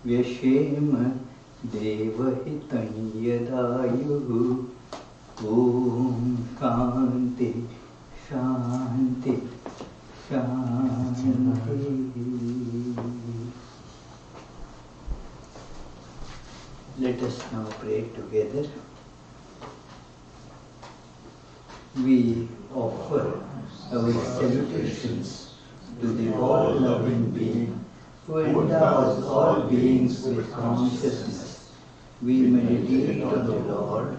व्यशेम देवहितं यदायुः। Om Shanti Shanti Shanti. Let us now pray together. We offer our salutations to the all-loving being who endows all beings with consciousness. We meditate on the Lord,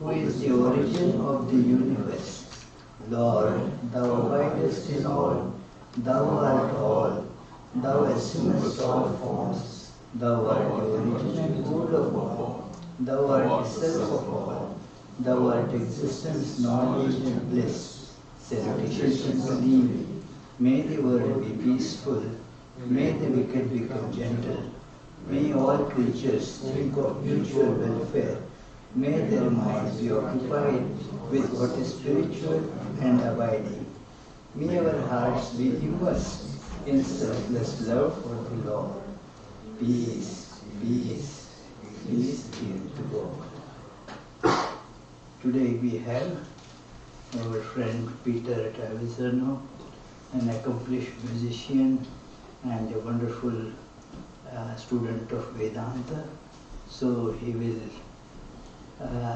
who is the origin of the universe. Lord, thou abidest in all, thou art all, thou assumest all forms. Thou art the origin and good of all. Thou art the self of all. Thou art existence, knowledge and bliss. Salutations and believe. May the world be peaceful. May the wicked become gentle. May all creatures think of mutual welfare. May their minds be occupied with what is spiritual and abiding. May our hearts be immersed in selfless love for the Lord. Peace, peace, peace be to God. Today we have our friend Peter Trevisan, an accomplished musician and a wonderful student of Vedanta. So he will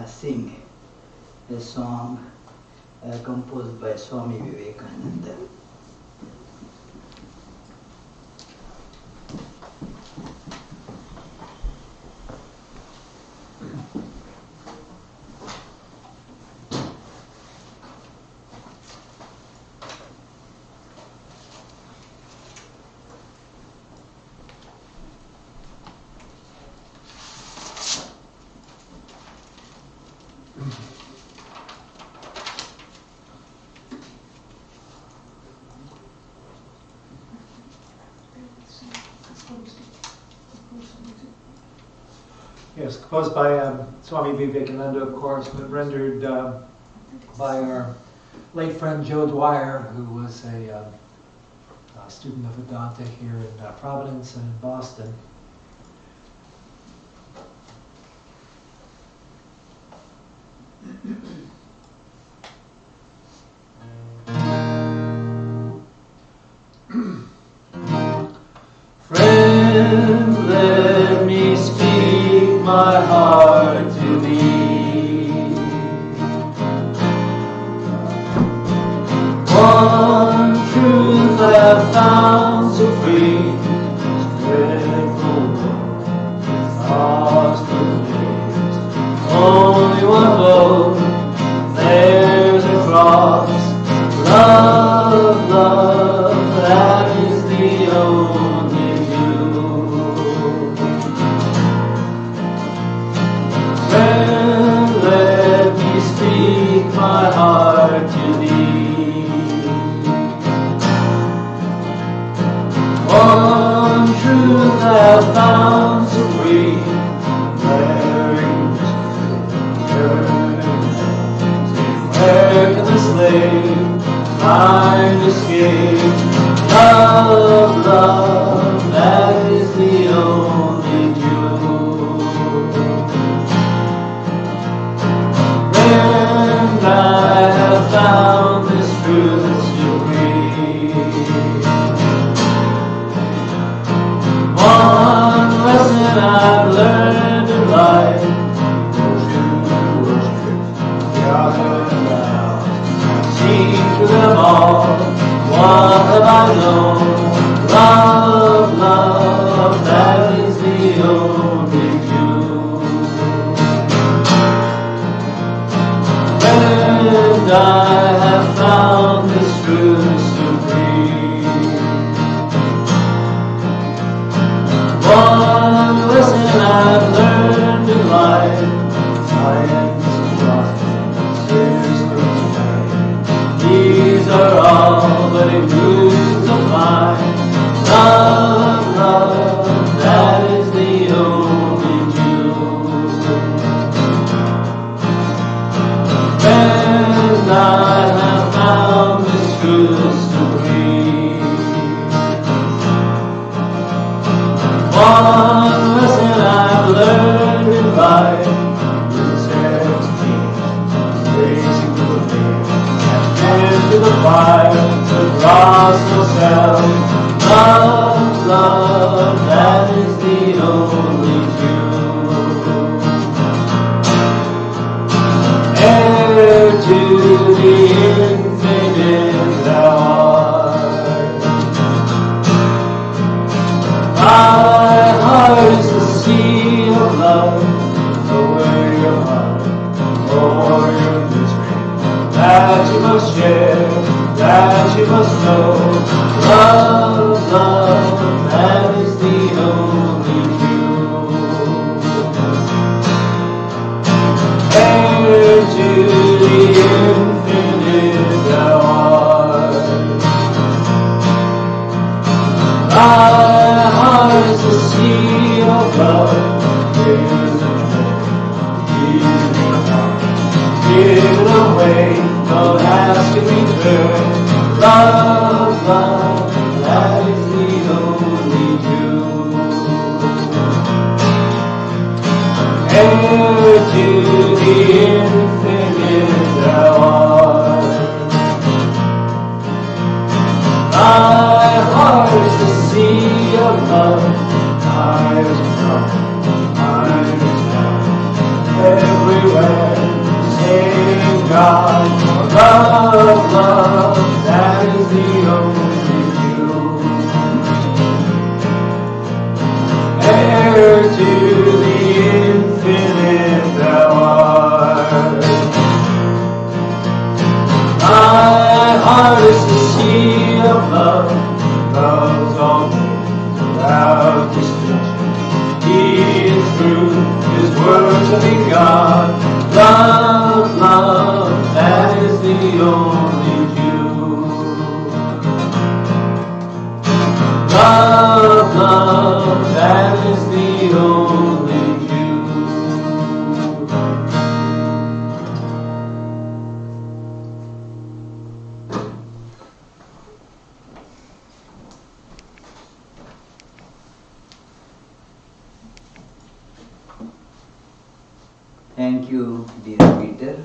sing a song composed by Swami Vivekananda. Yes, composed by Swami Vivekananda, of course, but rendered by our late friend Joe Dwyer, who was a student of Vedanta here in Providence and in Boston. Friend, let me speak my heart to thee. One truth I've found so free, dreadful lost the place. Only one blow, there's a cross. Love, love, that is the only view. Friend, let me speak my heart to thee. One truth I've found so free, where can the slave find escape? Love, love, that is the only view. When I have found this truth supreme, one lesson I've learned in life, seen through them all, what have I known? Love, love, that is the only view. When I have found this truth supreme, one lesson I've learned in life, science and philosophy, these are all but illusions of mine. trials across yourself. Love, love, that is the only cure. Heir to the infinite thou art. My heart is the sea of love, over your heart, over your misery, that you must share, that you must know. Love, love, that is the only cure. Heir to the infinite thou art. My heart is the sea of love, given away, don't ask in return. Love, love, that is the only cure. Heir to the infinite thou art. My heart is the sea of love, mine is dark, mine is dark, everywhere. Sing God, love, love, that is the only cure. Heir to the infinite thou art. My heart is the sea of love, loves all things without distinction. He is true, his words have been God. Love, love, that is the only cure. Love, love, that is the only cure. Thank you, dear Peter.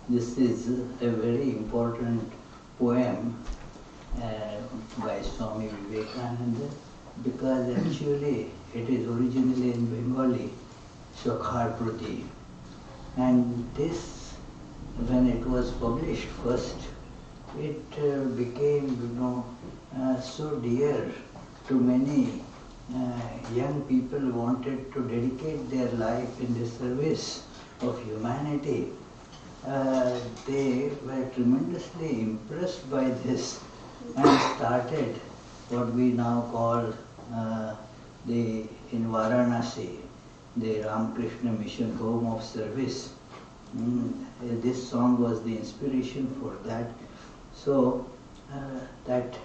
This is a very important poem by Swami Vivekananda, because actually it is originally in Bengali, Shokhar Prati. And this, when it was published first, it became, so dear to many. Young people wanted to dedicate their life in the service of humanity. They were tremendously impressed by this and started what we now call in Varanasi, the Ramakrishna Mission Home of Service. This song was the inspiration for that. So that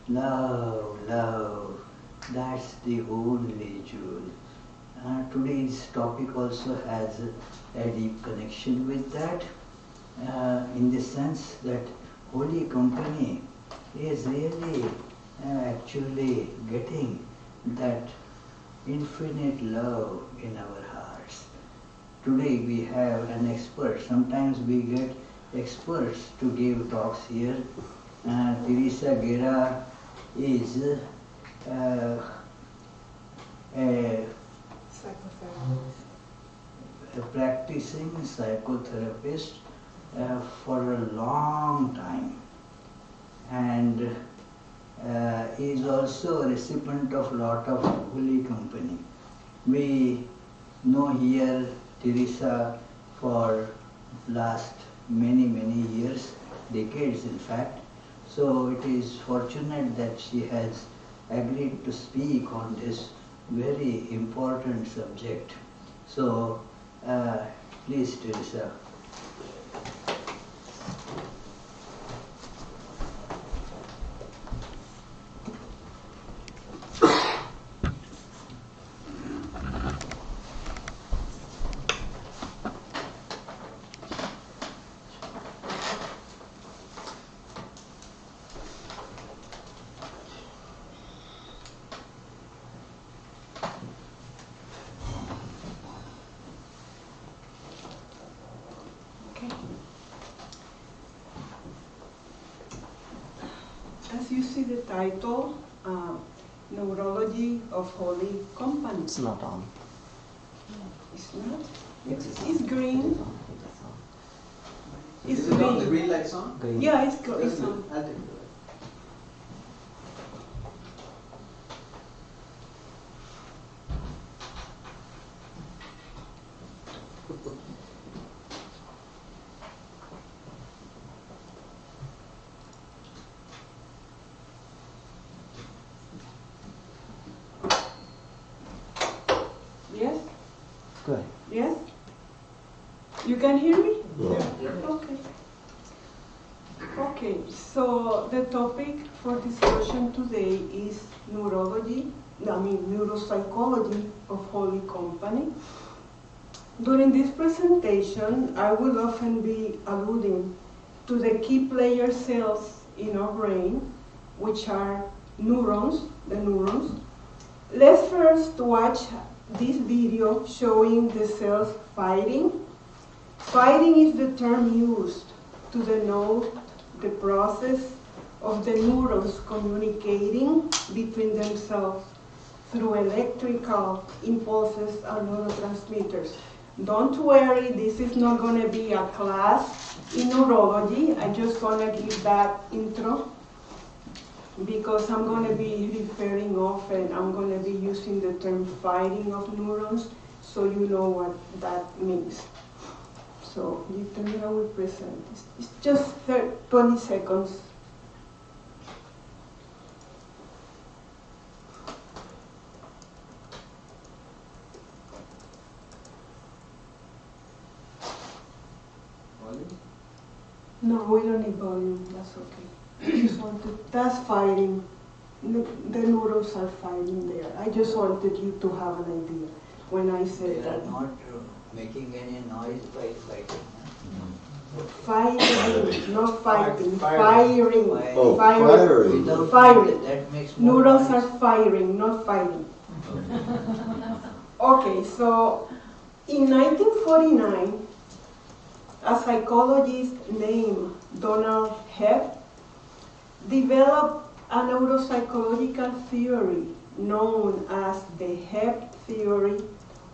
love, love, that's the only jewel. Today's topic also has a deep connection with that, in the sense that Holy Company is really actually getting that infinite love in our hearts. Today we have an expert. Sometimes we get experts to give talks here. Teresa Guerra is a practicing psychotherapist for a long time, and is also a recipient of lot of Holy Company. We know here Teresa for last many years, decades in fact. So it is fortunate that she has agreed to speak on this very important subject. So please, Teresa. as you see the title, Neurology of Holy Company. It's not on. It's not? It's green. It's Is it on? The green. green light's on? Green. Yeah, it's I'll on. take it. Yes? Good. Yes? You can hear me? Yeah. Okay. Okay, so the topic for discussion today is neuropsychology of Holy Company. During this presentation, I will often be alluding to the key player cells in our brain, which are neurons, the neurons. Let's first watch this video showing the cells fighting. Fighting is the term used to denote the process of the neurons communicating between themselves through electrical impulses and neurotransmitters. Don't worry, this is not going to be a class in neurology. I'm just going to give that intro because I'm going to be referring often, I'm going to be using the term fighting of neurons, so you know what that means. So, Teresa will present. It's just 20 seconds. Volume? No, we don't need volume, that's okay. Just wanted, that's fighting. The neurons are fighting there. I just wanted you to have an idea when I They said are that. not making any noise by fighting. Fighting, not fighting, Firing. firing. Oh, Firing. firing. Without Firing. that makes more Neurons noise. are firing, not fighting. Okay, so in 1949, a psychologist named Donald Hebb developed a neuropsychological theory known as the Hebb theory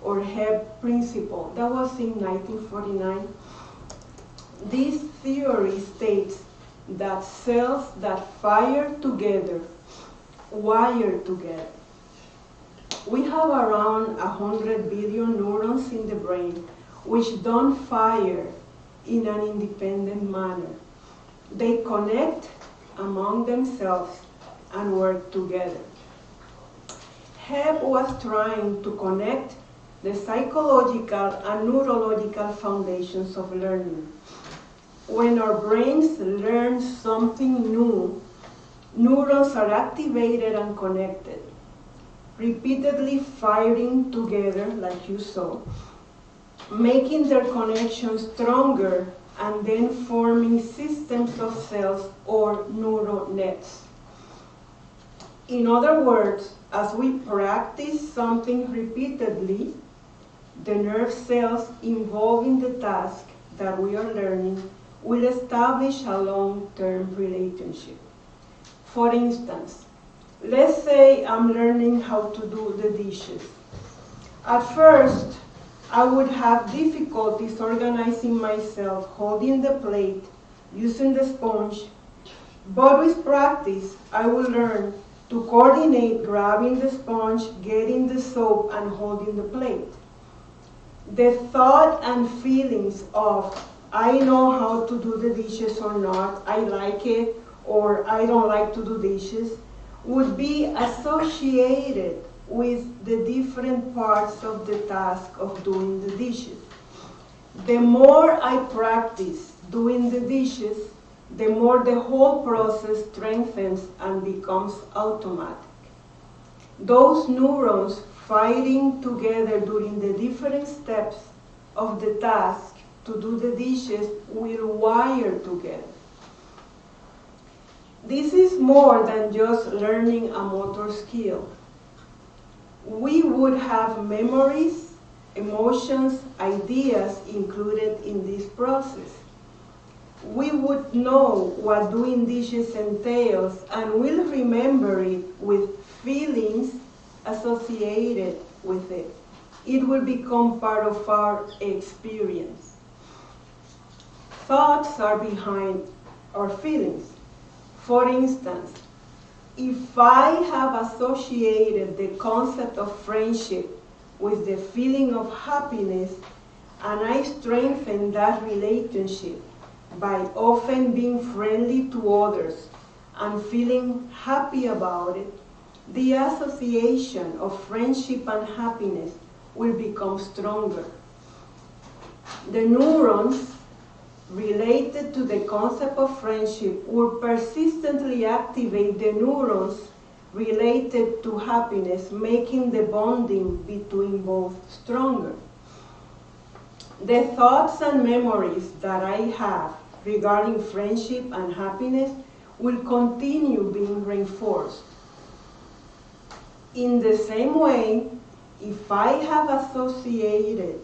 or Hebb principle. That was in 1949. This theory states that cells that fire together wire together. We have around 100 billion neurons in the brain which don't fire in an independent manner. They connect among themselves and work together. Hebb was trying to connect the psychological and neurological foundations of learning. When our brains learn something new, neurons are activated and connected, repeatedly firing together, like you saw, making their connection stronger and then forming systems of cells or neural nets. In other words, as we practice something repeatedly, the nerve cells involved in the task that we are learning will establish a long-term relationship. For instance, let's say I'm learning how to do the dishes. At first, I would have difficulties organizing myself, holding the plate, using the sponge, but with practice, I will learn to coordinate grabbing the sponge, getting the soap, and holding the plate. The thought and feelings of I know how to do the dishes or not, I like it, or I don't like to do dishes, would be associated with the different parts of the task of doing the dishes. The more I practice doing the dishes, the more the whole process strengthens and becomes automatic. Those neurons fighting together during the different steps of the task to do the dishes will wire together. This is more than just learning a motor skill. We would have memories, emotions, ideas included in this process. we would know what doing dishes entails and will remember it with feelings associated with it. It will become part of our experience. Thoughts are behind our feelings. For instance, if I have associated the concept of friendship with the feeling of happiness, and I strengthen that relationship by often being friendly to others and feeling happy about it, the association of friendship and happiness will become stronger. The neurons related to the concept of friendship will persistently activate the neurons related to happiness, making the bonding between both stronger. The thoughts and memories that I have regarding friendship and happiness will continue being reinforced. In the same way, if I have associated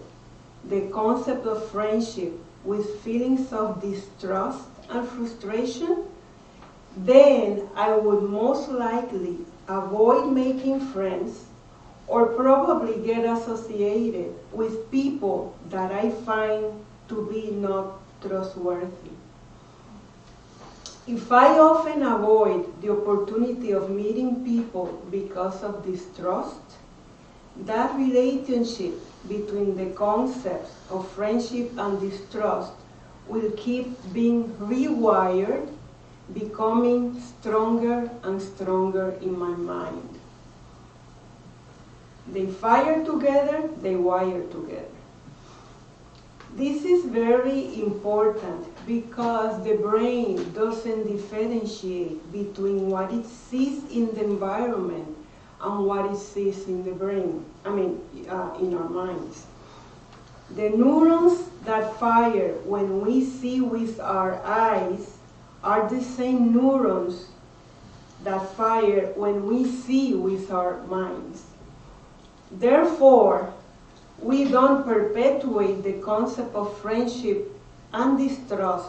the concept of friendship with feelings of distrust and frustration, then I would most likely avoid making friends or probably get associated with people that I find to be not trustworthy. If I often avoid the opportunity of meeting people because of distrust, that relationship between the concepts of friendship and distrust will keep being rewired, becoming stronger and stronger in my mind. They fire together, they wire together. This is very important because the brain doesn't differentiate between what it sees in the environment and what it sees in the brain, in our minds. The neurons that fire when we see with our eyes are the same neurons that fire when we see with our minds. Therefore, we don't perpetuate the concept of friendship and distrust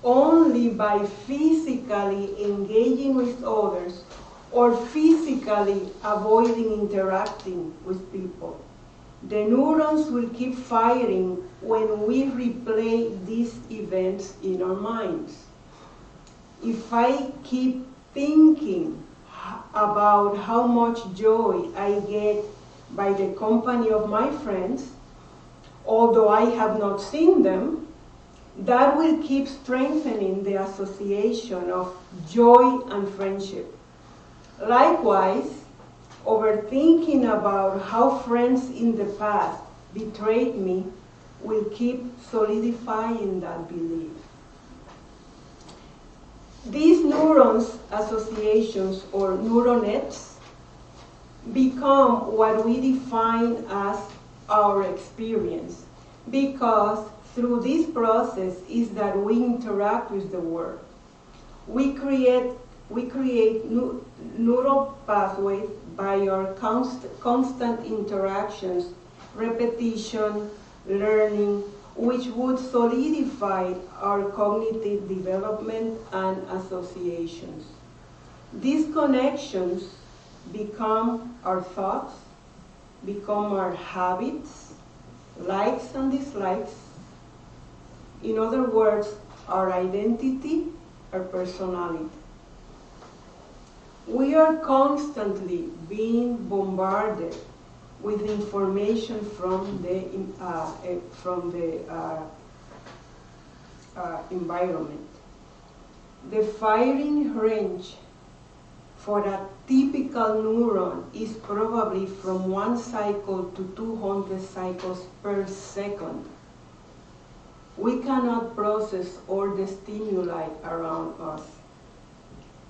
only by physically engaging with others or physically avoiding interacting with people. The neurons will keep firing when we replay these events in our minds. If I keep thinking about how much joy I get by the company of my friends, although I have not seen them, that will keep strengthening the association of joy and friendship. Likewise, overthinking about how friends in the past betrayed me will keep solidifying that belief. These neurons associations or neural nets become what we define as our experience, because through this process is that we interact with the world. We create neural pathways by our constant interactions, repetition, learning, which would solidify our cognitive development and associations. These connections become our thoughts, become our habits, likes and dislikes. In other words, our identity, our personality. We are constantly being bombarded with information from the environment. The firing range for a typical neuron is probably from 1 cycle to 200 cycles per second. We cannot process all the stimuli around us.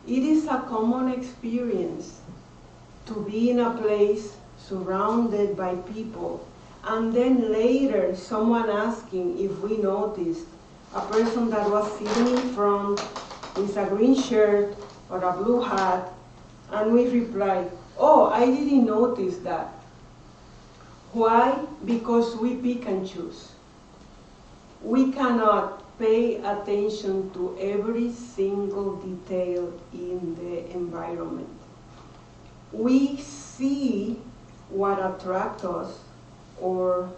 It is a common experience to be in a place surrounded by people, and then later someone asking if we noticed a person that was sitting in front with a green shirt or a blue hat, and we reply, "Oh, I didn't notice that." Why? Because we pick and choose. We cannot pay attention to every single detail in the environment. We see what attracts us or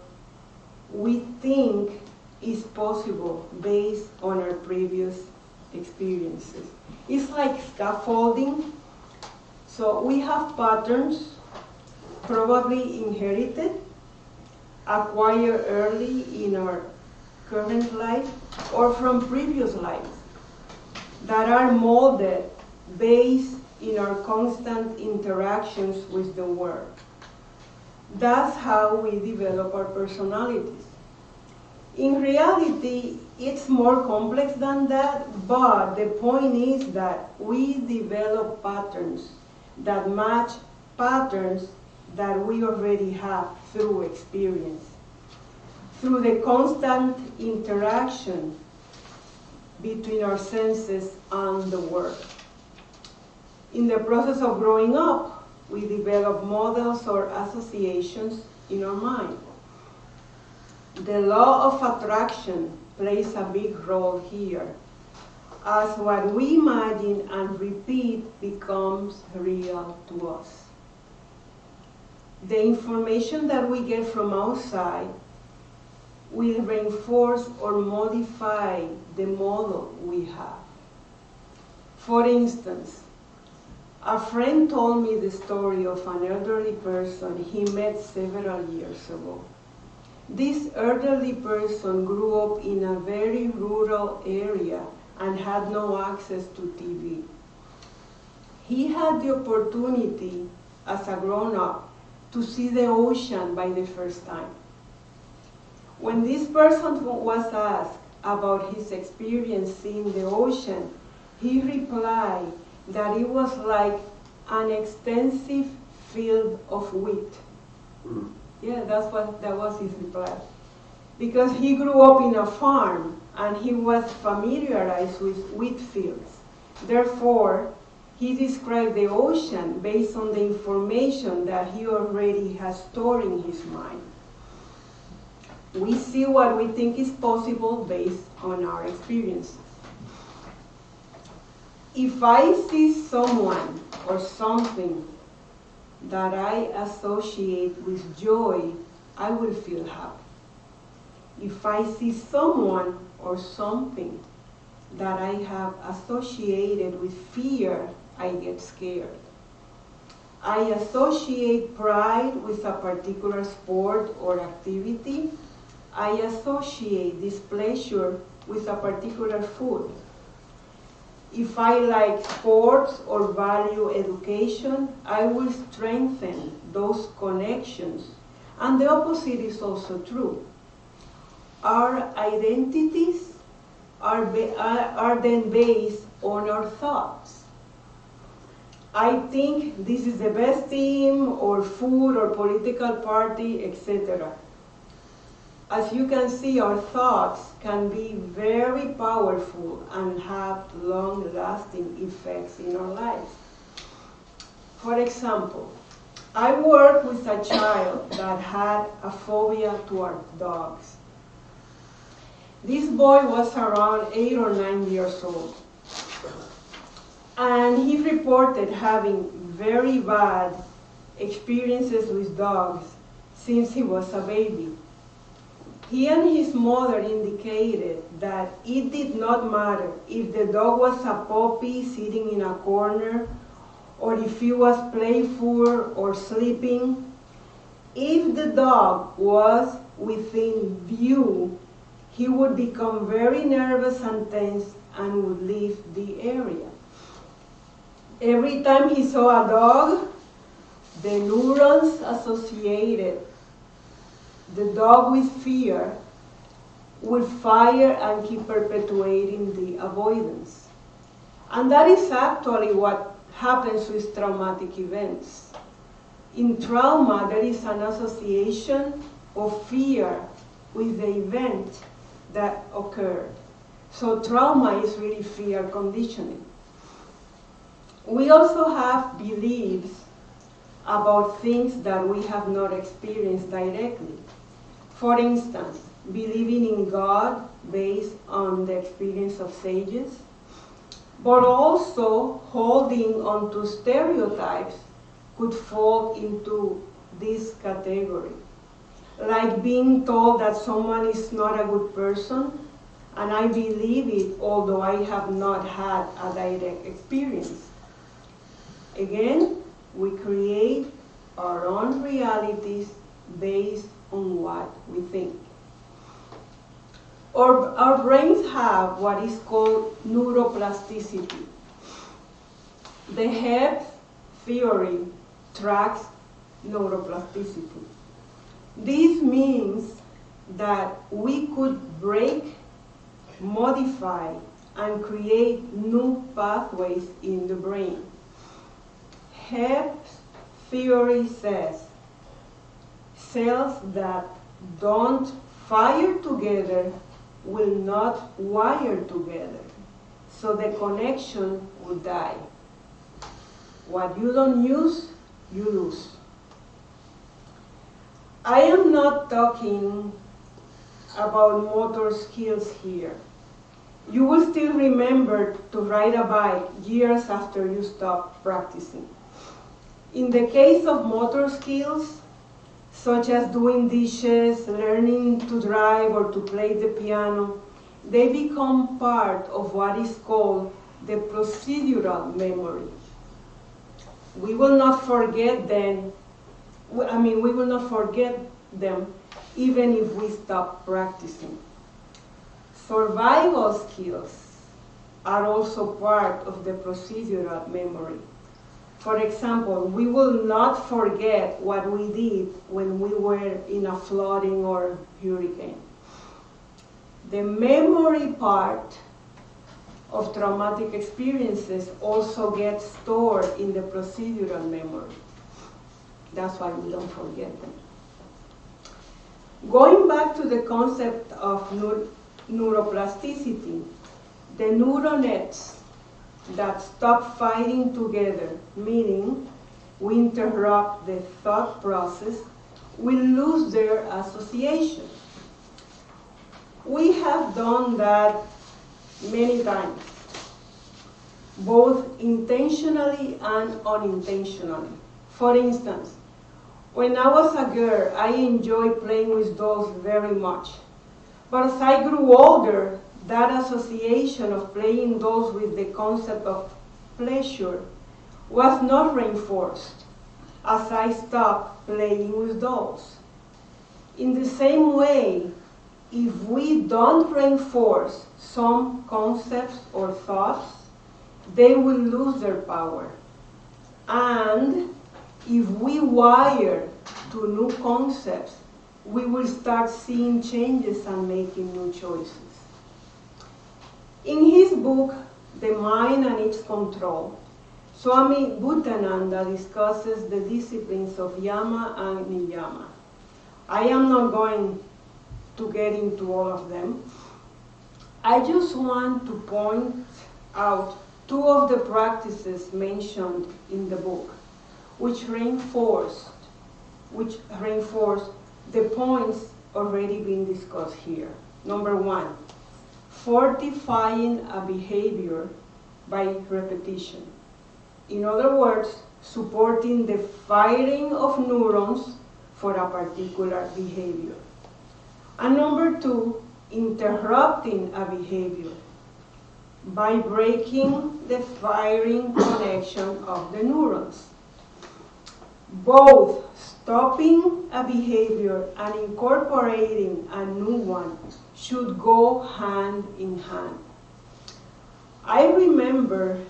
we think is possible based on our previous experiences. It's like scaffolding. So we have patterns, probably inherited, acquired early in our current life, or from previous lives, that are molded based in our constant interactions with the world. That's how we develop our personalities. In reality, it's more complex than that, but the point is that we develop patterns that match patterns that we already have through experience, through the constant interaction between our senses and the world. In the process of growing up, we develop models or associations in our mind. The law of attraction plays a big role here, as what we imagine and repeat becomes real to us. The information that we get from outside will reinforce or modify the model we have. For instance, a friend told me the story of an elderly person he met several years ago. This elderly person grew up in a very rural area and had no access to TV. He had the opportunity as a grown-up to see the ocean by the first time. When this person was asked about his experience seeing the ocean, he replied that it was like an extensive field of wheat. Yeah, that was his reply. Because he grew up in a farm and he was familiarized with wheat fields. Therefore, he described the ocean based on the information that he already has stored in his mind. We see what we think is possible based on our experiences. If I see someone or something that I associate with joy, I will feel happy. If I see someone or something that I have associated with fear, I get scared. I associate pride with a particular sport or activity. I associate displeasure with a particular food. If I like sports or value education, I will strengthen those connections. And the opposite is also true. Our identities are then based on our thoughts. I think this is the best team or food or political party, etc. As you can see, our thoughts can be very powerful and have long-lasting effects in our lives. For example, I worked with a child that had a phobia toward dogs. This boy was around 8 or 9 years old, and he reported having very bad experiences with dogs since he was a baby. He and his mother indicated that it did not matter if the dog was a puppy sitting in a corner or if he was playful or sleeping. If the dog was within view, he would become very nervous and tense and would leave the area. Every time he saw a dog, the neurons associated the dog with fear would fire and keep perpetuating the avoidance. And that is actually what happens with traumatic events. In trauma, there is an association of fear with the event that occurred. So trauma is really fear conditioning. We also have beliefs about things that we have not experienced directly. For instance, believing in God based on the experience of sages, but also holding on to stereotypes could fall into this category. Like being told that someone is not a good person, and I believe it although I have not had a direct experience. Again, we create our own realities based on what we think. Our brains have what is called neuroplasticity. The Hebb theory tracks neuroplasticity. This means that we could break, modify, and create new pathways in the brain. Hebb's theory says cells that don't fire together will not wire together, so the connection will die. What you don't use, you lose. I am not talking about motor skills here. You will still remember to ride a bike years after you stop practicing. In the case of motor skills, such as doing dishes, learning to drive, or to play the piano, they become part of what is called the procedural memory. We will not forget them. We will not forget them even if we stop practicing. Survival skills are also part of the procedural memory. For example, we will not forget what we did when we were in a flooding or hurricane. The memory part of traumatic experiences also gets stored in the procedural memory. That's why we don't forget them. Going back to the concept of neuroplasticity, the neural nets that stop fighting together, meaning we interrupt the thought process, will lose their association. We have done that many times, both intentionally and unintentionally. For instance, when I was a girl, I enjoyed playing with dolls very much. But as I grew older, that association of playing dolls with the concept of pleasure was not reinforced as I stopped playing with dolls. In the same way, if we don't reinforce some concepts or thoughts, they will lose their power. And if we wire to new concepts, we will start seeing changes and making new choices. In his book, The Mind and Its Control, Swami Bhuttananda discusses the disciplines of Yama and Niyama. I am not going to get into all of them. I just want to point out two of the practices mentioned in the book, which reinforce the points already being discussed here. Number one, fortifying a behavior by repetition. In other words, supporting the firing of neurons for a particular behavior. And number two, interrupting a behavior by breaking the firing connection of the neurons. Both stopping a behavior and incorporating a new one should go hand in hand. I remember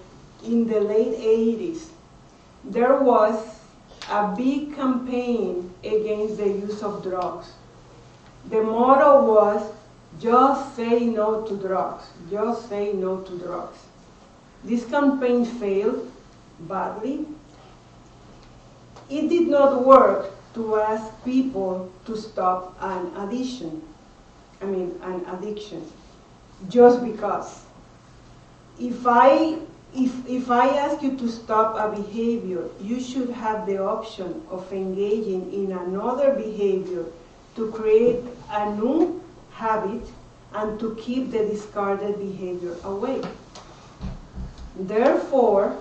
in the late 80s, there was a big campaign against the use of drugs. The motto was, just say no to drugs, just say no to drugs. This campaign failed badly. It did not work to ask people to stop an addiction, just because. If I ask you to stop a behavior, you should have the option of engaging in another behavior to create a new habit and to keep the discarded behavior away. Therefore,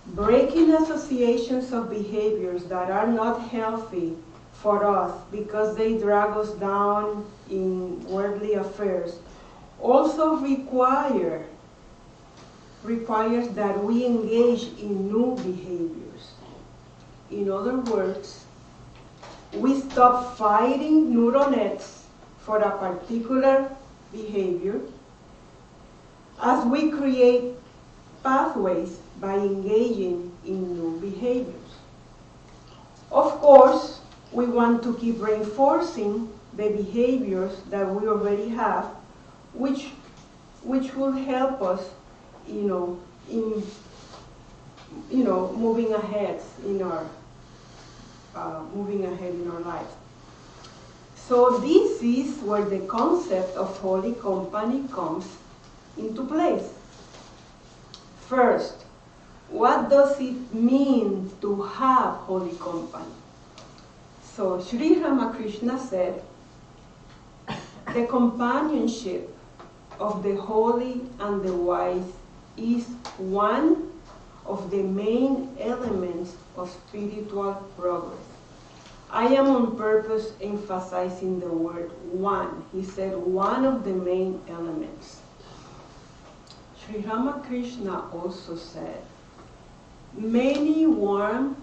breaking associations of behaviors that are not healthy for us because they drag us down in worldly affairs also requires that we engage in new behaviors. In other words, we stop fighting neural nets for a particular behavior as we create pathways by engaging in new behaviors. Of course, we want to keep reinforcing the behaviors that we already have, which will help us, in moving ahead in our lives. So this is where the concept of holy company comes into place. First, what does it mean to have holy company? So Sri Ramakrishna said, the companionship of the holy and the wise is one of the main elements of spiritual progress. I am on purpose emphasizing the word one. He said one of the main elements. Sri Ramakrishna also said, many warm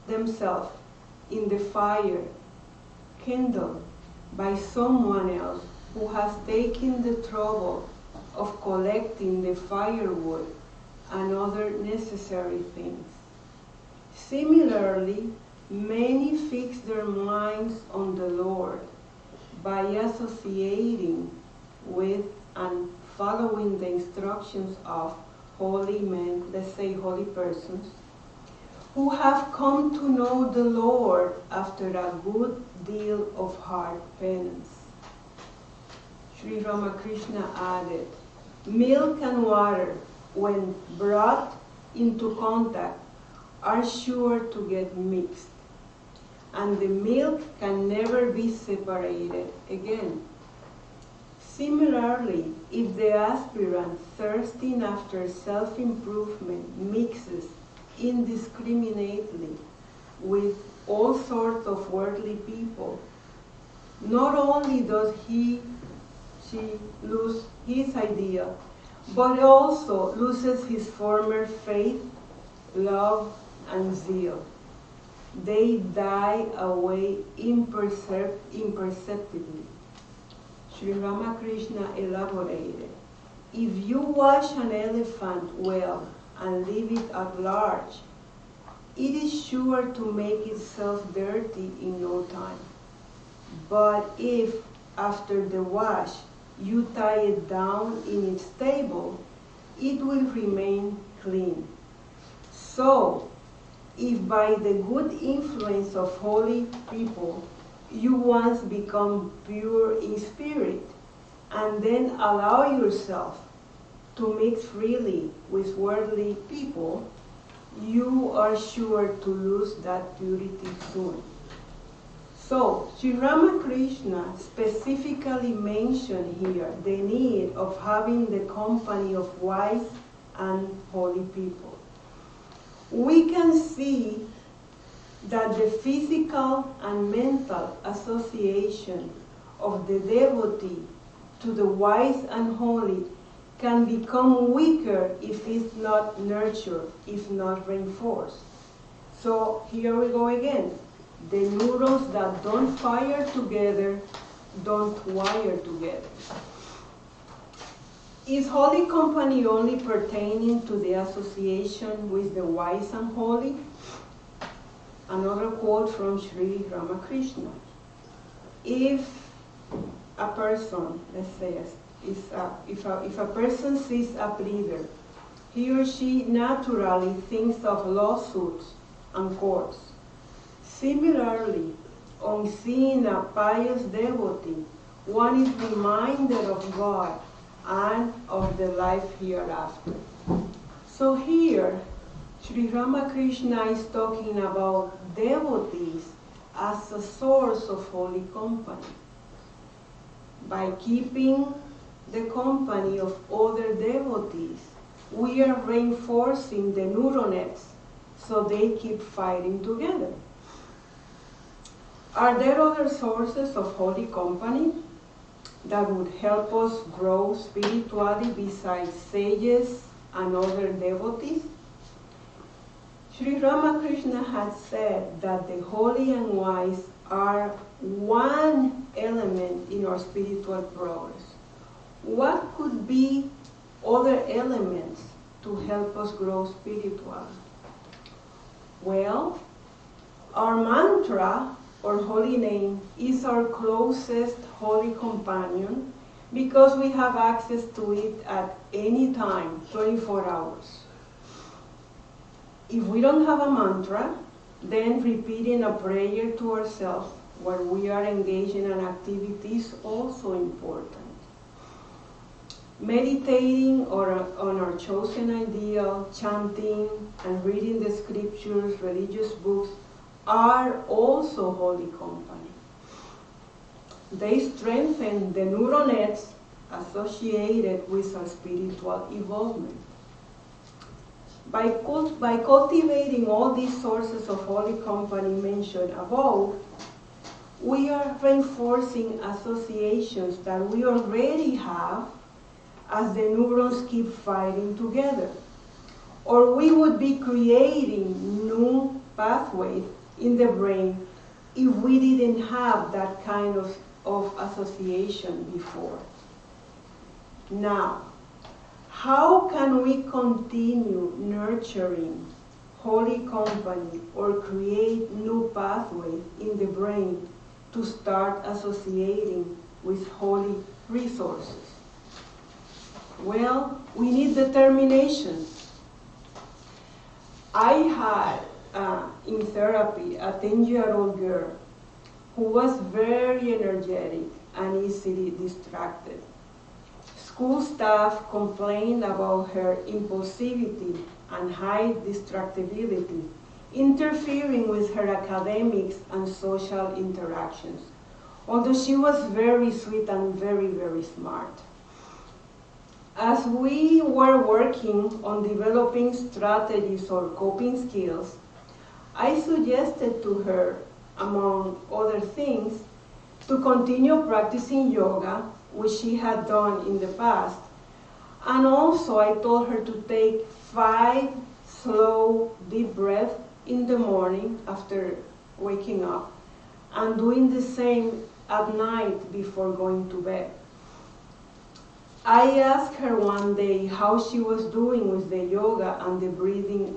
themselves in the fire kindled by someone else who has taken the trouble of collecting the firewood and other necessary things. Similarly, many fix their minds on the Lord by associating with and following the instructions of holy men, let's say holy persons, who have come to know the Lord after a good deal of hard penance. Sri Ramakrishna added, milk and water, when brought into contact, are sure to get mixed, and the milk can never be separated again. Similarly, if the aspirant thirsting after self-improvement mixes indiscriminately with all sorts of worldly people, not only does she lose his idea, but also loses his former faith, love, and zeal. They die away imperceptibly. Sri Ramakrishna elaborated, if you wash an elephant well and leave it at large, it is sure to make itself dirty in no time. But if, after the wash, you tie it down in its stable, it will remain clean. So, if by the good influence of holy people you once become pure in spirit, and then allow yourself to mix freely with worldly people, you are sure to lose that purity soon. So, Sri Ramakrishna specifically mentioned here the need of having the company of wise and holy people. We can see that the physical and mental association of the devotee to the wise and holy can become weaker if it's not nurtured, if not reinforced. So here we go again. The neurons that don't fire together don't wire together. Is holy company only pertaining to the association with the wise and holy? Another quote from Sri Ramakrishna. If a person, let's say, if a person sees a pleader, he or she naturally thinks of lawsuits and courts. Similarly, on seeing a pious devotee, one is reminded of God and of the life hereafter. So here, Sri Ramakrishna is talking about devotees as a source of holy company. By keeping the company of other devotees, we are reinforcing the neuronets so they keep fighting together. Are there other sources of holy company that would help us grow spiritually besides sages and other devotees? Sri Ramakrishna had said that the holy and wise are one element in our spiritual progress. What could be other elements to help us grow spiritually? Well, our mantra or holy name is our closest holy companion because we have access to it at any time, 24 hours. If we don't have a mantra, then repeating a prayer to ourselves while we are engaged in an activity is also important. Meditating on our chosen ideal, chanting, and reading the scriptures, religious books, are also holy company. They strengthen the neural nets associated with our spiritual evolvement. By cultivating all these sources of holy company mentioned above, we are reinforcing associations that we already have as the neurons keep fighting together. Or we would be creating new pathways in the brain if we didn't have that kind of association before. Now, how can we continue nurturing holy company or create new pathways in the brain to start associating with holy resources? Well, we need determination. I had in therapy a 10-year-old girl who was very energetic and easily distracted. School staff complained about her impulsivity and high distractibility, interfering with her academics and social interactions, although she was very sweet and very, very smart. As we were working on developing strategies or coping skills, I suggested to her, among other things, to continue practicing yoga, which she had done in the past. And also I told her to take 5 slow, deep breaths in the morning after waking up, and doing the same at night before going to bed. I asked her one day how she was doing with the yoga and the breathing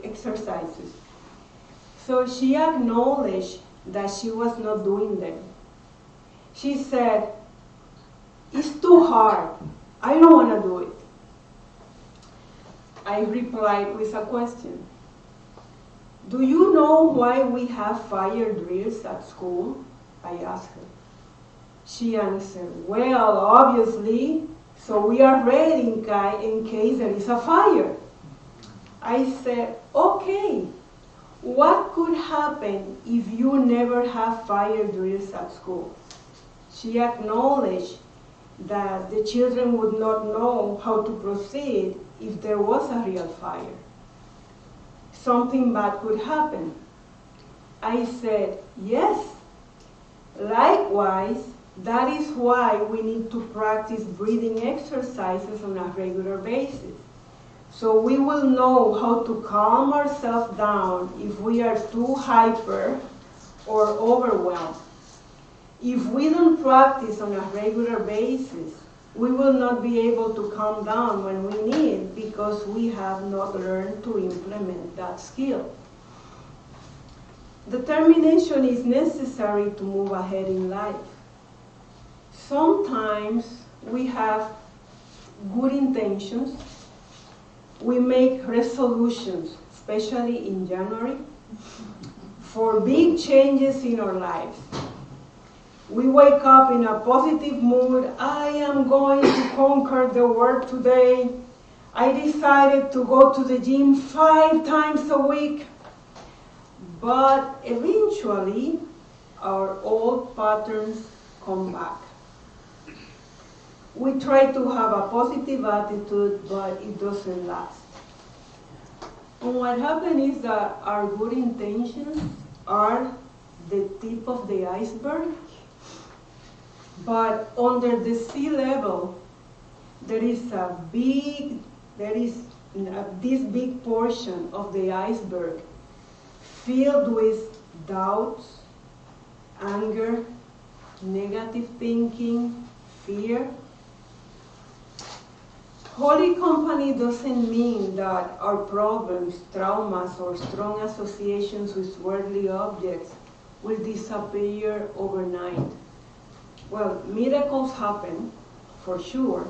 exercises. So she acknowledged that she was not doing them. She said, "It's too hard. I don't want to do it." I replied with a question. "Do you know why we have fire drills at school?" I asked her. She answered, "Well, obviously, so we are ready in case there is a fire." I said, "Okay, what could happen if you never have fire drills at school?" She acknowledged that the children would not know how to proceed if there was a real fire. Something bad could happen. I said, "Yes. Likewise, that is why we need to practice breathing exercises on a regular basis. So we will know how to calm ourselves down if we are too hyper or overwhelmed. If we don't practice on a regular basis, we will not be able to calm down when we need because we have not learned to implement that skill." Determination is necessary to move ahead in life. Sometimes we have good intentions. We make resolutions, especially in January, for big changes in our lives. We wake up in a positive mood. "I am going to conquer the world today. I decided to go to the gym 5 times a week." But eventually, our old patterns come back. We try to have a positive attitude, but it doesn't last. And what happens is that our good intentions are the tip of the iceberg, but under the sea level, there is this big portion of the iceberg filled with doubts, anger, negative thinking, fear. Holy company doesn't mean that our problems, traumas, or strong associations with worldly objects will disappear overnight. Well, miracles happen, for sure,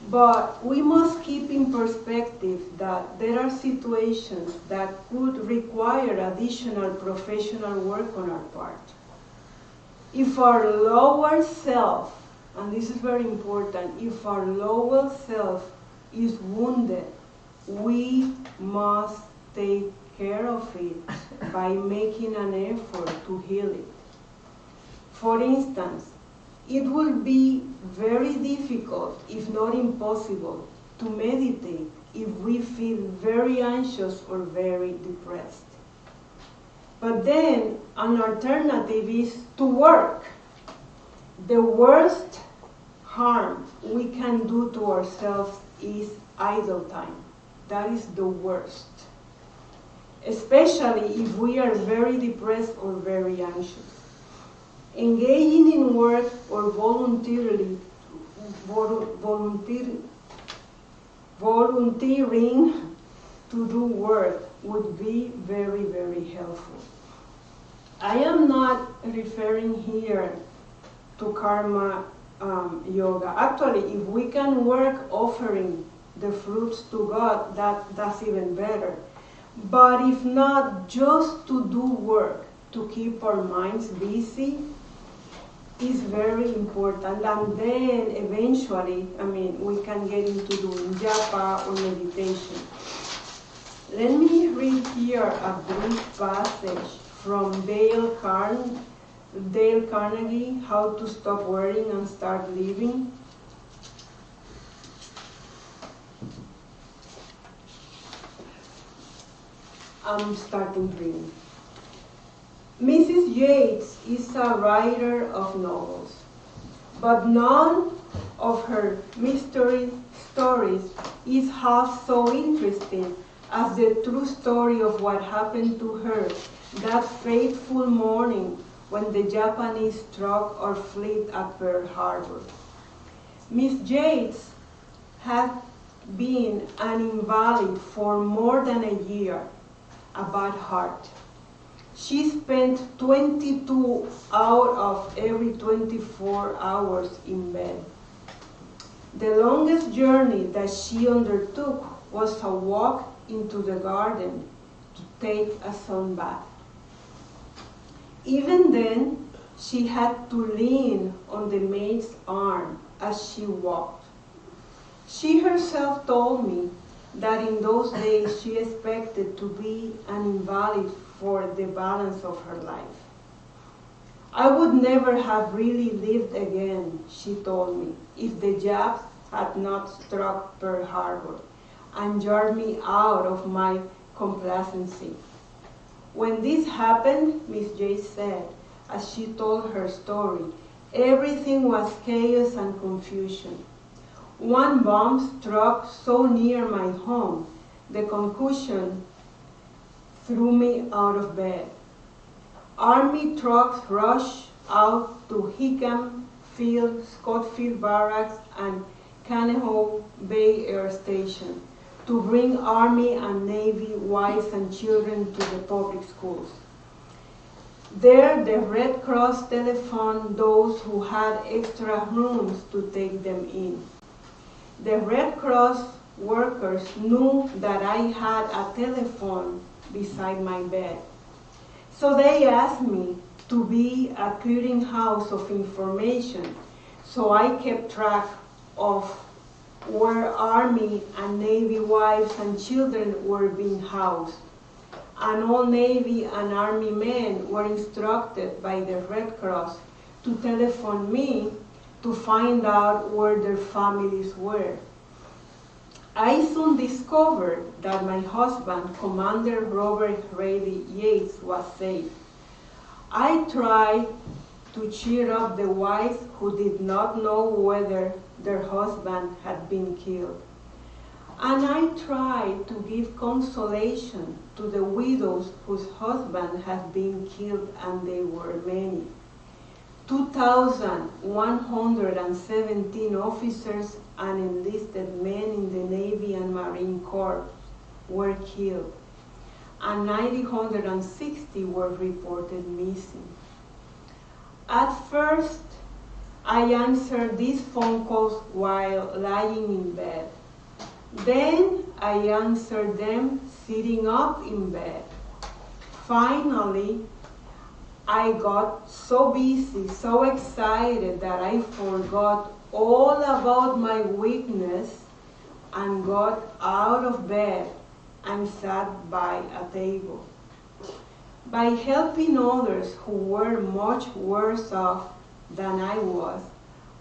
but we must keep in perspective that there are situations that could require additional professional work on our part. If our lower self, and this is very important, if our lower self is wounded, we must take care of it by making an effort to heal it. For instance, it will be very difficult, if not impossible, to meditate if we feel very anxious or very depressed. But then an alternative is to work. The worst harm we can do to ourselves is idle time. That is the worst. Especially if we are very depressed or very anxious. Engaging in work or volunteering to do work would be very, very helpful. I am not referring here to karma yoga. Actually, if we can work offering the fruits to God, that's even better. But if not, just to do work, to keep our minds busy, is very important. And then eventually, we can get into doing japa or meditation. Let me read here a brief passage from Dale Carnegie, How to Stop Worrying and Start Living. I'm starting reading. Mrs. Yates is a writer of novels, but none of her mystery stories is half so interesting as the true story of what happened to her that fateful morning when the Japanese struck our fleet at Pearl Harbor. Miss Yates had been an invalid for more than a year, a bad heart. She spent 22 out of every 24 hours in bed. The longest journey that she undertook was a walk into the garden to take a sun bath. Even then, she had to lean on the maid's arm as she walked. She herself told me that in those days she expected to be an invalid for the balance of her life. I would never have really lived again, she told me, if the Japs had not struck Pearl Harbor and jarred me out of my complacency. When this happened, Miss Yates said, as she told her story, everything was chaos and confusion. One bomb struck so near my home, the concussion threw me out of bed. Army trucks rushed out to Hickam Field, Scott Field Barracks, and Kaneohe Bay Air Station to bring Army and Navy wives and children to the public schools. There, the Red Cross telephoned those who had extra rooms to take them in. The Red Cross workers knew that I had a telephone beside my bed. So they asked me to be a clearinghouse of information, so I kept track of where Army and Navy wives and children were being housed. and all Navy and Army men were instructed by the Red Cross to telephone me to find out where their families were. I soon discovered that my husband, Commander Robert Rayleigh Yates, was safe. I tried to cheer up the wives who did not know whether their husband had been killed. And I tried to give consolation to the widows whose husband had been killed, and they were many. 2,117 officers and enlisted men in the Navy and Marine Corps were killed, and 960 were reported missing. At first, I answered these phone calls while lying in bed. Then I answered them sitting up in bed. Finally, I got so busy, so excited that I forgot all about my weakness and got out of bed and sat by a table. By helping others who were much worse off than I was,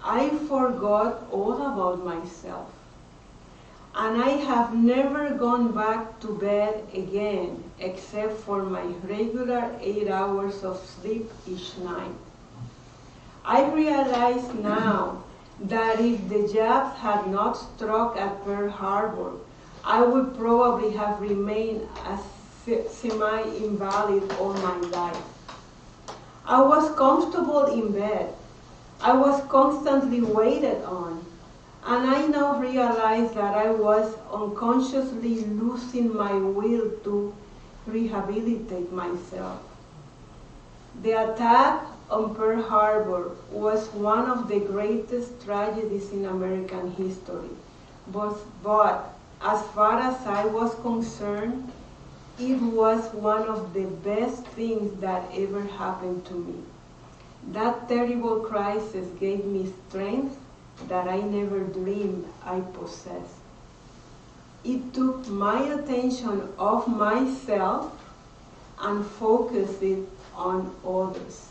I forgot all about myself. And I have never gone back to bed again except for my regular 8 hours of sleep each night. I realize now that if the Japs had not struck at Pearl Harbor, I would probably have remained a semi-invalid all my life. I was comfortable in bed. I was constantly waited on. And I now realize that I was unconsciously losing my will to rehabilitate myself. The attack on Pearl Harbor was one of the greatest tragedies in American history. But as far as I was concerned, it was one of the best things that ever happened to me. That terrible crisis gave me strength that I never dreamed I possessed. It took my attention off myself and focused it on others.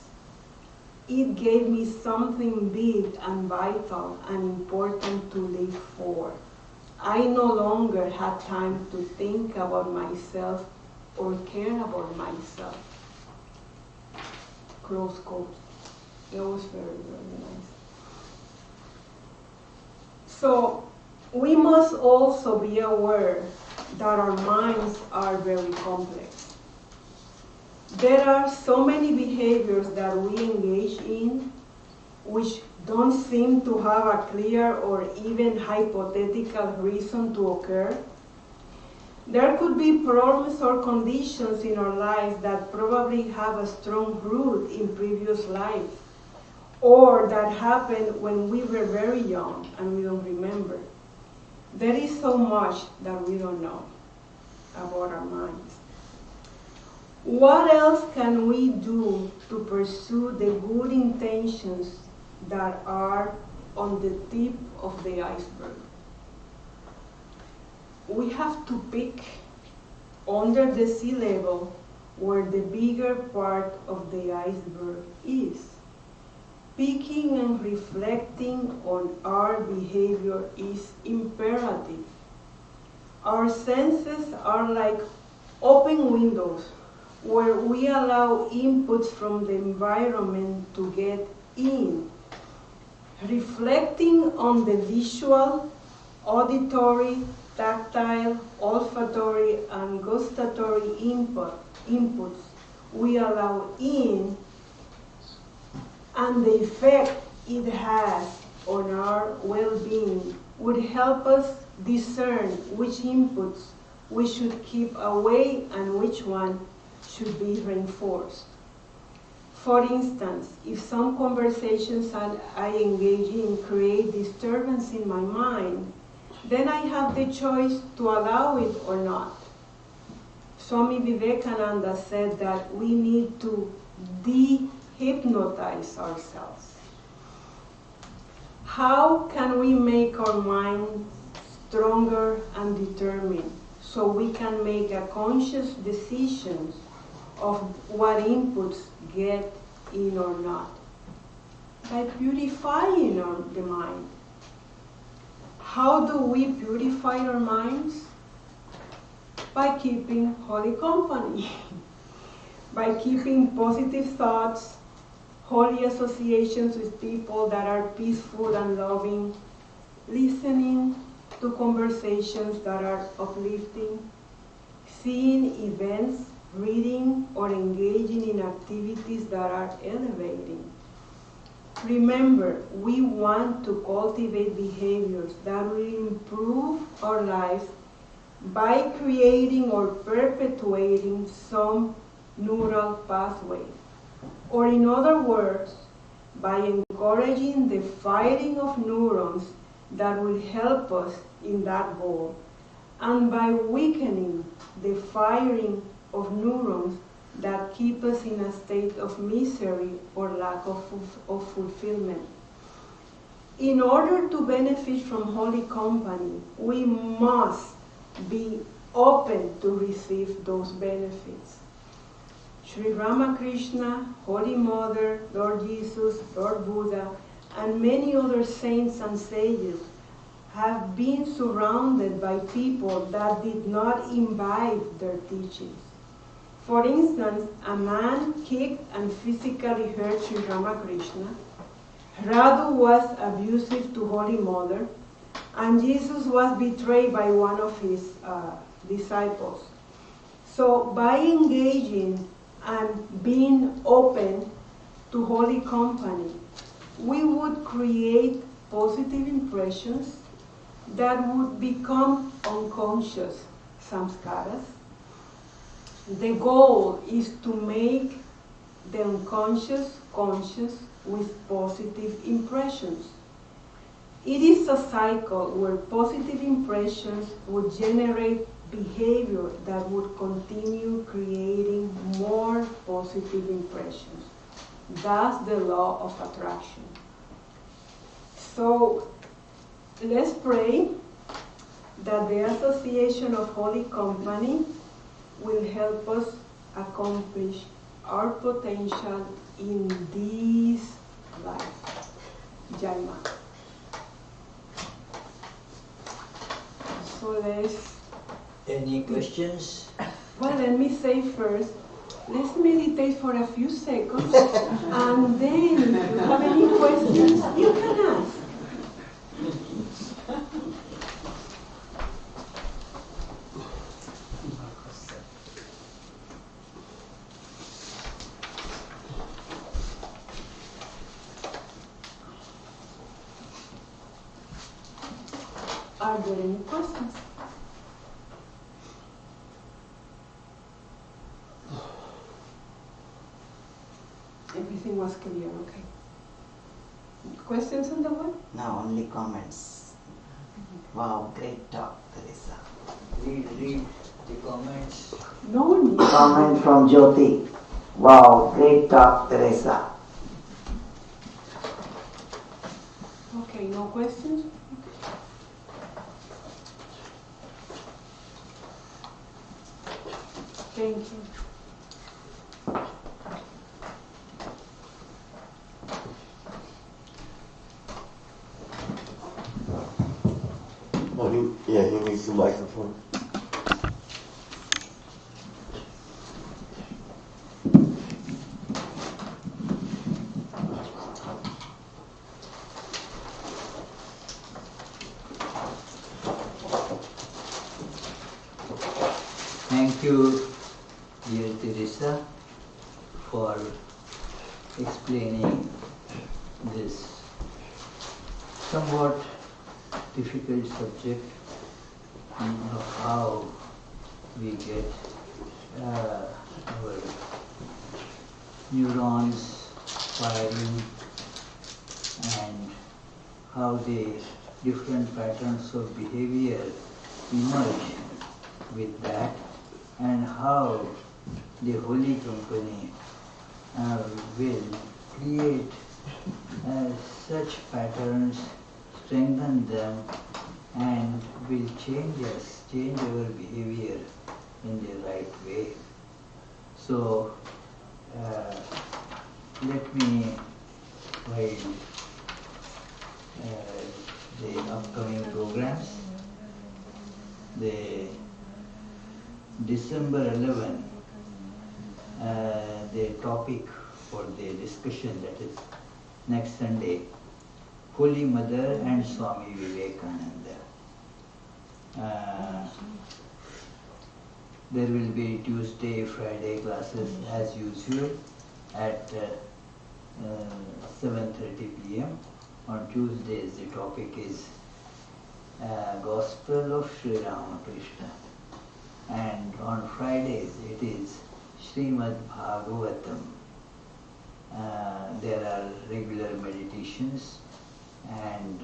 It gave me something big and vital and important to live for. I no longer had time to think about myself or care about myself. Close quote. It was very, very nice. So we must also be aware that our minds are very complex. There are so many behaviors that we engage in which don't seem to have a clear or even hypothetical reason to occur. There could be problems or conditions in our lives that probably have a strong root in previous lives, or that happened when we were very young and we don't remember. There is so much that we don't know about our minds. What else can we do to pursue the good intentions that are on the tip of the iceberg? We have to pick under the sea level where the bigger part of the iceberg is. Picking and reflecting on our behavior is imperative. Our senses are like open windows where we allow inputs from the environment to get in. Reflecting on the visual, auditory, tactile, olfactory, and gustatory inputs we allow in, and the effect it has on our well-being would help us discern which inputs we should keep away and which one should be reinforced. For instance, if some conversations I engage in create disturbance in my mind, then I have the choice to allow it or not. Swami Vivekananda said that we need to de-hypnotize ourselves. How can we make our minds stronger and determined so we can make a conscious decisions of what inputs get in or not. By purifying the mind. How do we purify our minds? By keeping holy company. By keeping positive thoughts, holy associations with people that are peaceful and loving, listening to conversations that are uplifting, seeing events, reading or engaging in activities that are elevating. Remember, we want to cultivate behaviors that will improve our lives by creating or perpetuating some neural pathway. Or in other words, by encouraging the firing of neurons that will help us in that goal, and by weakening the firing of neurons that keep us in a state of misery or lack of fulfillment. In order to benefit from holy company, we must be open to receive those benefits. Sri Ramakrishna, Holy Mother, Lord Jesus, Lord Buddha, and many other saints and sages have been surrounded by people that did not imbibe their teachings. For instance, a man kicked and physically hurt Sri Ramakrishna. Radu was abusive to Holy Mother, and Jesus was betrayed by one of his disciples. So by engaging and being open to holy company, we would create positive impressions that would become unconscious samskaras. The goal is to make the unconscious conscious with positive impressions. It is a cycle where positive impressions would generate behavior that would continue creating more positive impressions. That's the law of attraction. So let's pray that the association of holy company will help us accomplish our potential in this life. Jai Ma. So let's... Any questions? Well, let me say first, let's meditate for a few seconds, and then if you have any questions, you can ask. Are there any questions? Everything was clear, okay. Questions on the web? No, only comments. Wow, great talk, Teresa. Read the comments. No need. Comment from Jyoti. Wow, great talk, Teresa. Okay, no questions? Thank you. Oh, he needs the microphone. Thank you, dear Teresa, for explaining this somewhat difficult subject of how we get our neurons firing and how the different patterns of behavior emerge with that, and how the holy company will create such patterns, strengthen them, and will change us change our behavior in the right way. So, let me find the upcoming programs. The December 11, the topic for the discussion, that is next Sunday, Holy Mother and Swami Vivekananda. There will be Tuesday, Friday classes as usual at 7:30 p.m. On Tuesdays the topic is Gospel of Sri Ramakrishna, and on Fridays it is Srimad Bhagavatam. There are regular meditations and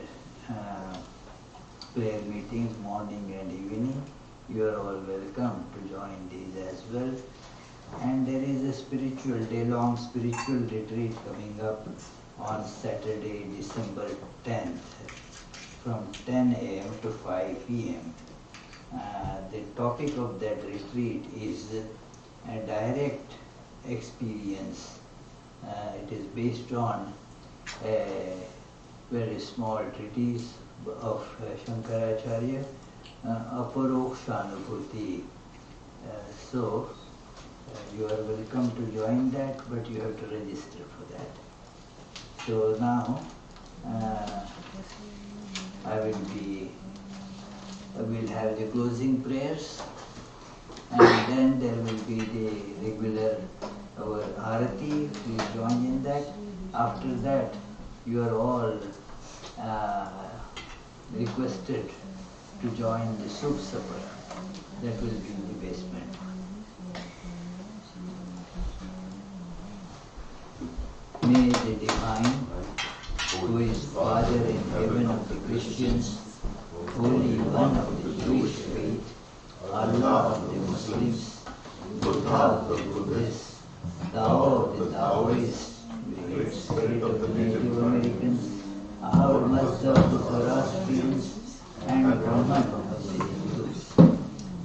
prayer meetings morning and evening. You are all welcome to join these as well. And there is a day-long spiritual retreat coming up on Saturday, December 10th, from 10 a.m. to 5 p.m. The topic of that retreat is a direct experience. It is based on a very small treatise of Shankaracharya, Aparokshanubhuti. So, you are welcome to join that, but you have to register for that. So now, I will have the closing prayers, and then there will be the regular our Arati. Please join in that. After that, you are all requested to join the soup supper that will be in the basement. May the Divine, who is Father in heaven of the Christians, Holy One of the Jewish faith, Allah of the Muslims, Buddha of the Buddhists, Tao of the Taoists, Great Spirit of the Native Americans, our Master of the Zoroastrians, and Brahman of the Hindus,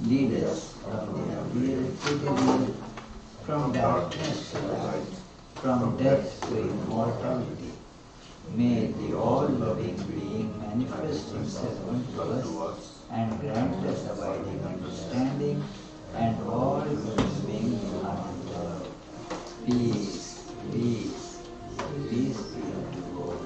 lead us from the unreal to the real, from darkness to light, from death to immortality. May the all-loving being manifest himself unto us and grant us abiding understanding and all human beings harmony. Peace, peace, peace be unto all.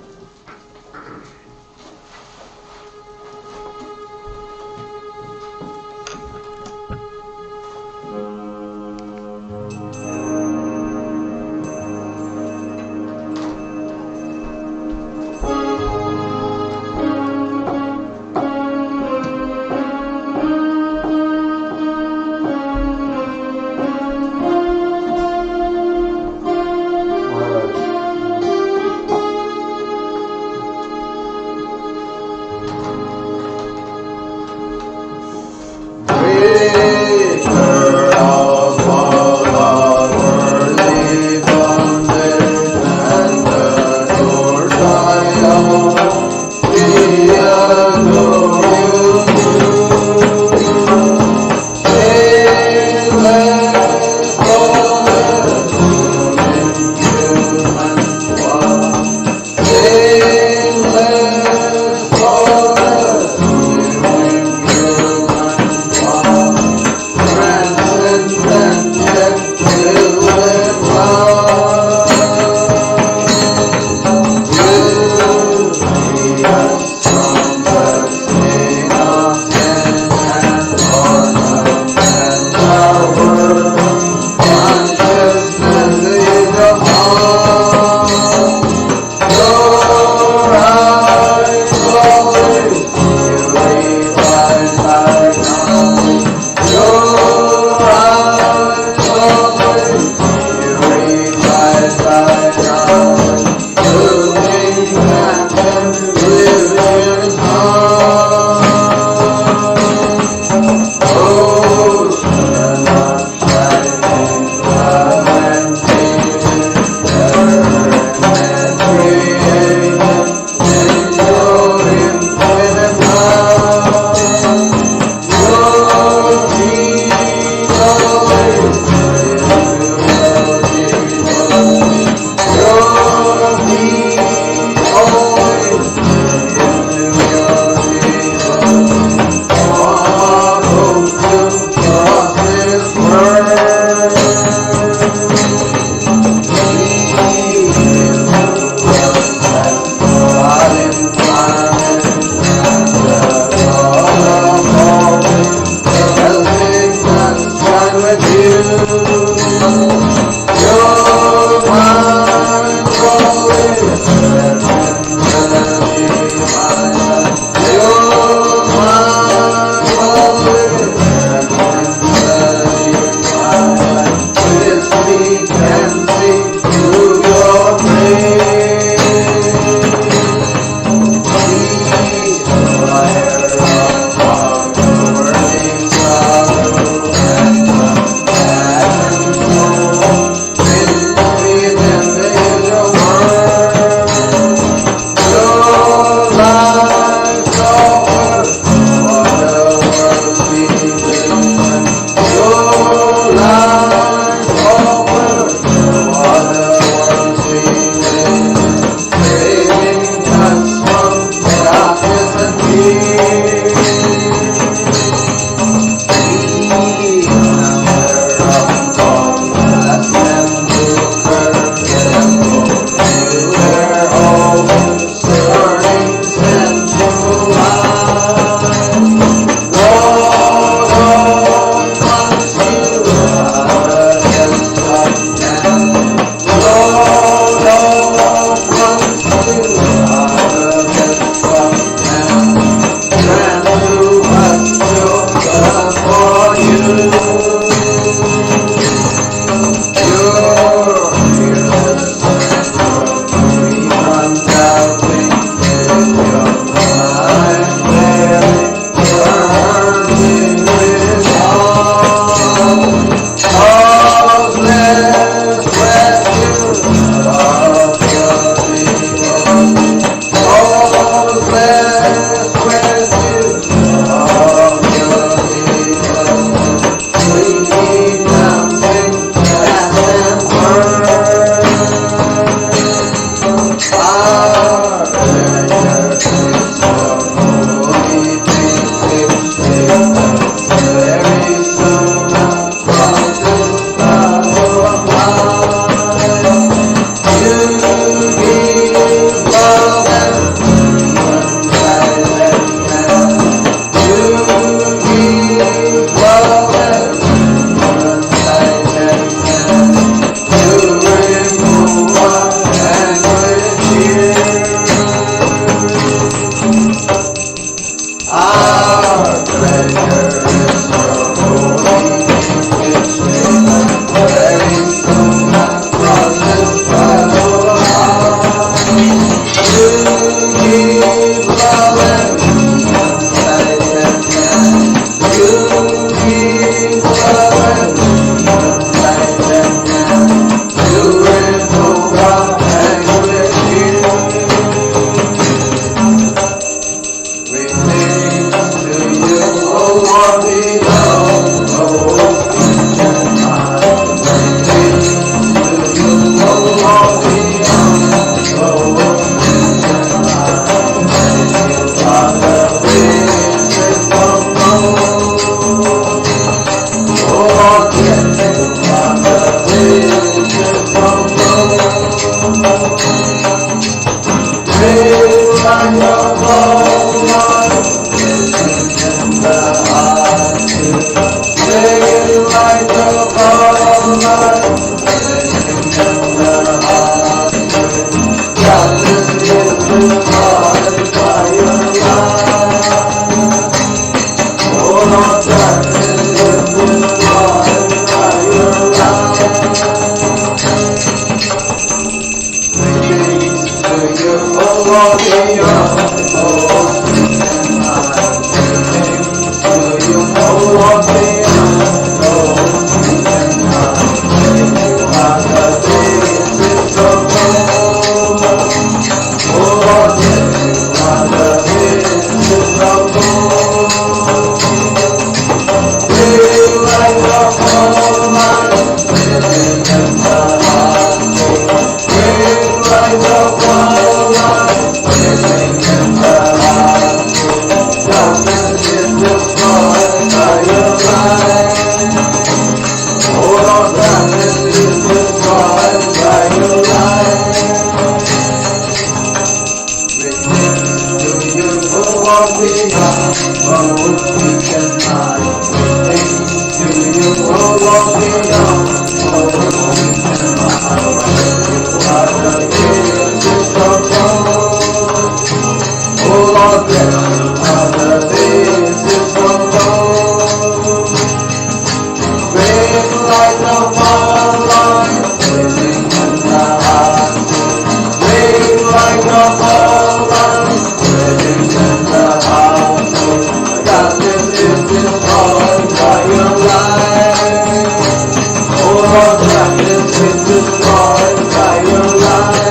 darkness is destroyed by your light.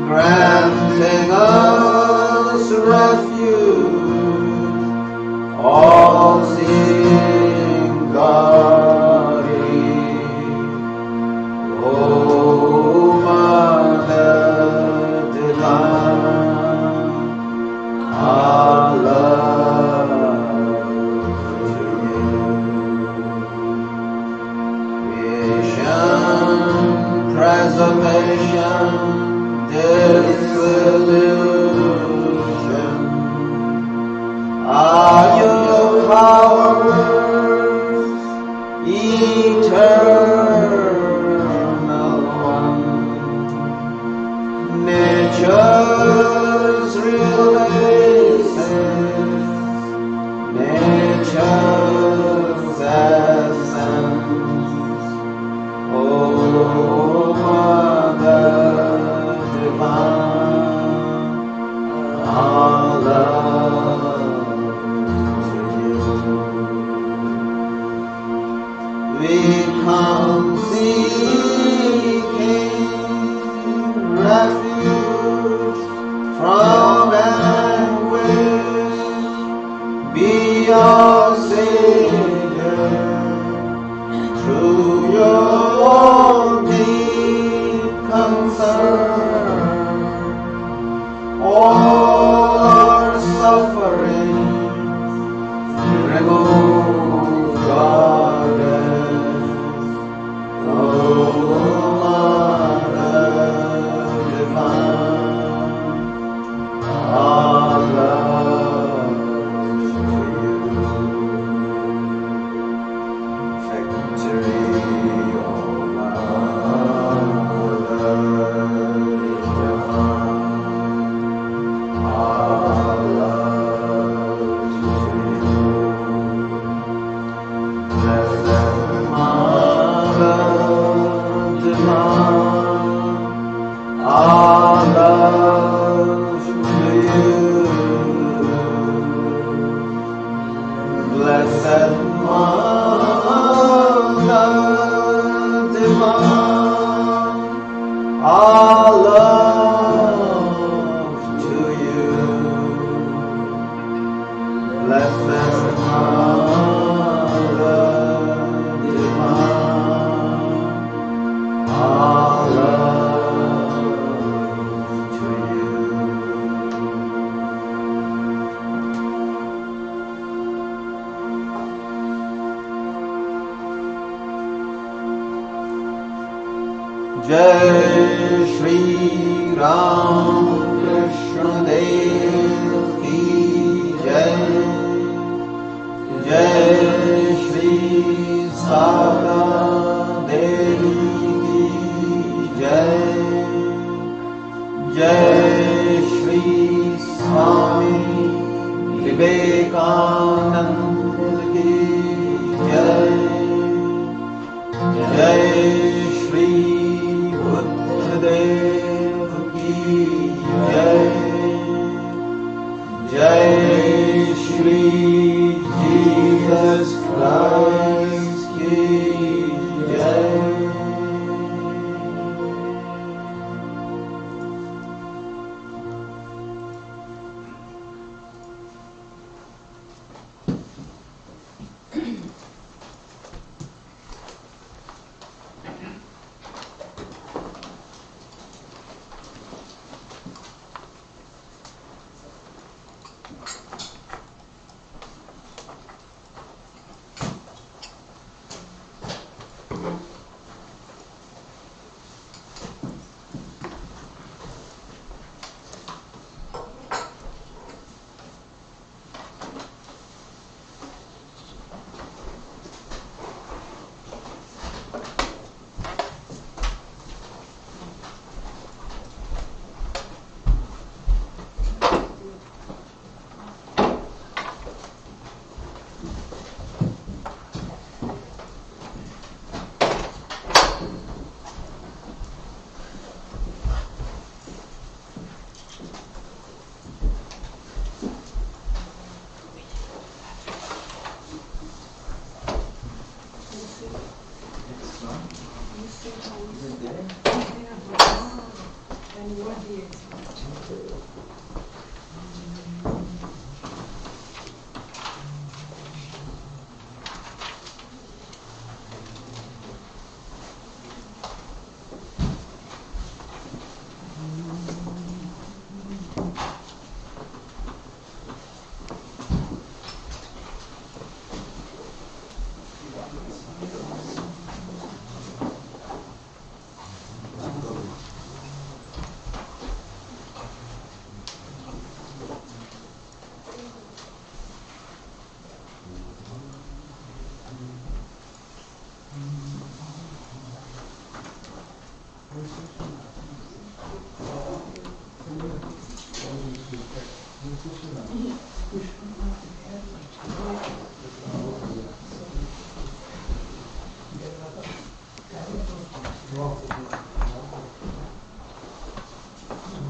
Granting us refuge, all-seeing God, O Mother Divine. Jai Shri Ram Krishna Dev Ki Jai. Jai Shri Sara Devi Ki Jai. Jai Shri Swami Vivekananda Ki Jai. Jai Shri Buddhadev Ki Jai. Jai Shri Jesus Christ Ki Jai.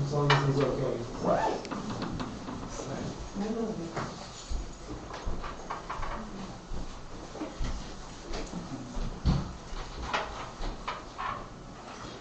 As long as he's okay.